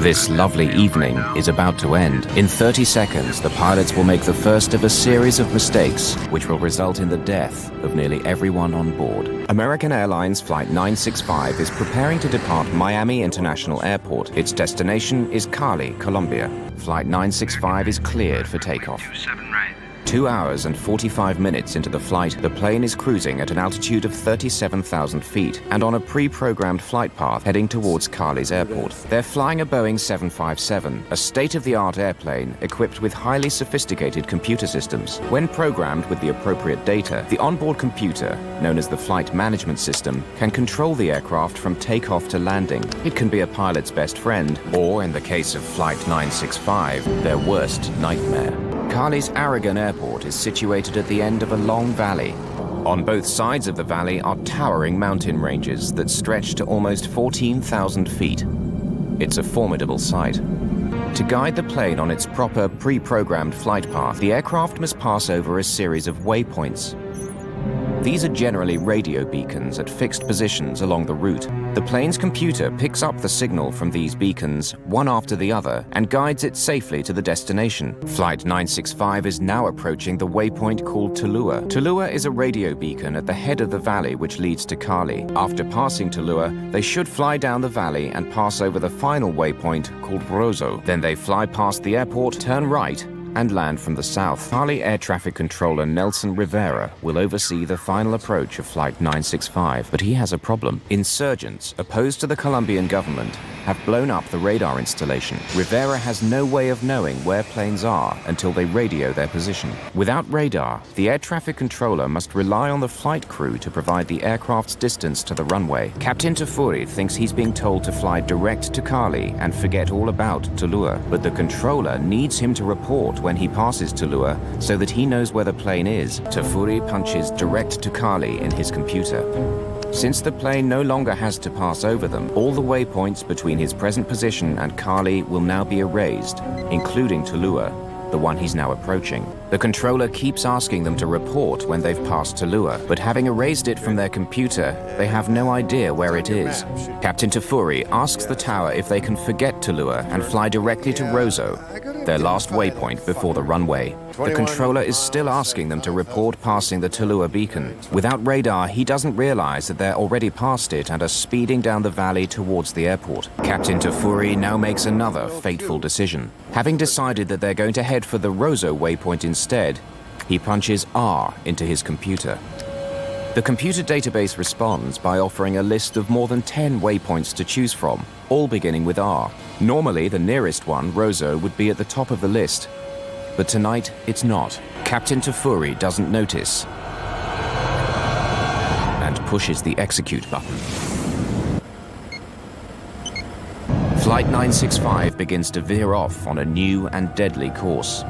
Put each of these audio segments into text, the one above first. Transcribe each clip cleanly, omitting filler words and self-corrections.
This lovely evening is about to end. In 30 seconds, the pilots will make the first of a series of mistakes, which will result in the death of nearly everyone on board. American Airlines Flight 965 is preparing to depart Miami International Airport. Its destination is Cali, Colombia. Flight 965 is cleared for takeoff. 2 hours and 45 minutes into the flight, the plane is cruising at an altitude of 37,000 feet and on a pre-programmed flight path heading towards Cali's airport. They're flying a Boeing 757, a state-of-the-art airplane equipped with highly sophisticated computer systems. When programmed with the appropriate data, the onboard computer, known as the flight management system, can control the aircraft from takeoff to landing. It can be a pilot's best friend, or in the case of Flight 965, their worst nightmare. Cali's Aragon Airport is situated at the end of a long valley. On both sides of the valley are towering mountain ranges that stretch to almost 14,000 feet. It's a formidable sight. To guide the plane on its proper pre-programmed flight path, the aircraft must pass over a series of waypoints. These are generally radio beacons at fixed positions along the route. The plane's computer picks up the signal from these beacons, one after the other, and guides it safely to the destination. Flight 965 is now approaching the waypoint called Tulua. Tulua is a radio beacon at the head of the valley which leads to Cali. After passing Tulua, they should fly down the valley and pass over the final waypoint called Rosso. Then they fly past the airport, turn right, and land from the south. Cali Air Traffic Controller Nelson Rivera will oversee the final approach of Flight 965, but he has a problem. Insurgents, opposed to the Colombian government, have blown up the radar installation. Rivera has no way of knowing where planes are until they radio their position. Without radar, the air traffic controller must rely on the flight crew to provide the aircraft's distance to the runway. Captain Tafuri thinks he's being told to fly direct to Cali and forget all about Tulua, but the controller needs him to report when he passes Tulua so that he knows where the plane is. Tafuri punches direct to Cali in his computer. Since the plane no longer has to pass over them, all the waypoints between his present position and Cali will now be erased, including Tulua, the one he's now approaching. The controller keeps asking them to report when they've passed Tulua, but having erased it from their computer, they have no idea where it is. Captain Tafuri asks the tower if they can forget Tulua and fly directly to Rosso, their last waypoint before the runway. The controller is still asking them to report passing the Tulua beacon. Without radar, he doesn't realize that they're already past it and are speeding down the valley towards the airport. Captain Tafuri now makes another fateful decision. Having decided that they're going to head for the Rosso waypoint instead, he punches R into his computer. The computer database responds by offering a list of more than 10 waypoints to choose from, all beginning with R. Normally, the nearest one, Rosso, would be at the top of the list, but tonight it's not. Captain Tafuri doesn't notice and pushes the execute button. Flight 965 begins to veer off on a new and deadly course.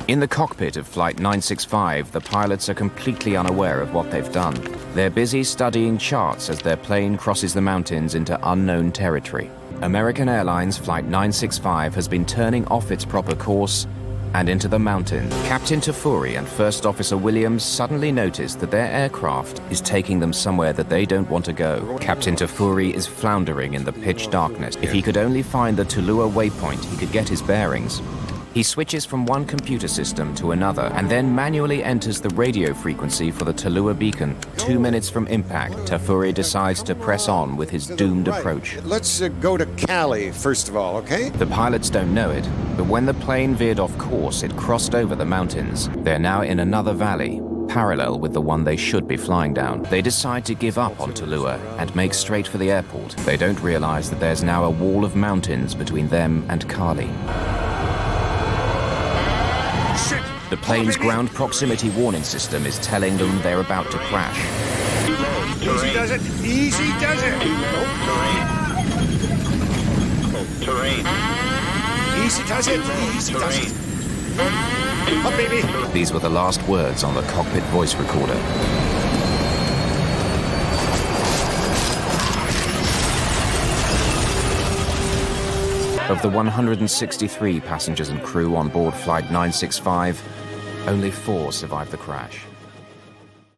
In the cockpit of Flight 965, the pilots are completely unaware of what they've done. They're busy studying charts as their plane crosses the mountains into unknown territory. American Airlines Flight 965 has been turning off its proper course and into the mountains. Captain Tafuri and First Officer Williams suddenly notice that their aircraft is taking them somewhere that they don't want to go. Captain Tafuri is floundering in the pitch darkness. If he could only find the Tulua waypoint, he could get his bearings. He switches from one computer system to another and then manually enters the radio frequency for the Tulua beacon. 2 minutes from impact, Tafuri decides to press on with his doomed approach. Let's go to Cali first of all, okay? The pilots don't know it, but when the plane veered off course, it crossed over the mountains. They're now in another valley, parallel with the one they should be flying down. They decide to give up on Tulua and make straight for the airport. They don't realize that there's now a wall of mountains between them and Cali. The plane's ground proximity warning system is telling them they're about to crash. Easy does it! Easy does it! Terrain. Easy does it! Easy does it! Up, baby! These were the last words on the cockpit voice recorder. Of the 163 passengers and crew on board Flight 965, only 4 survived the crash.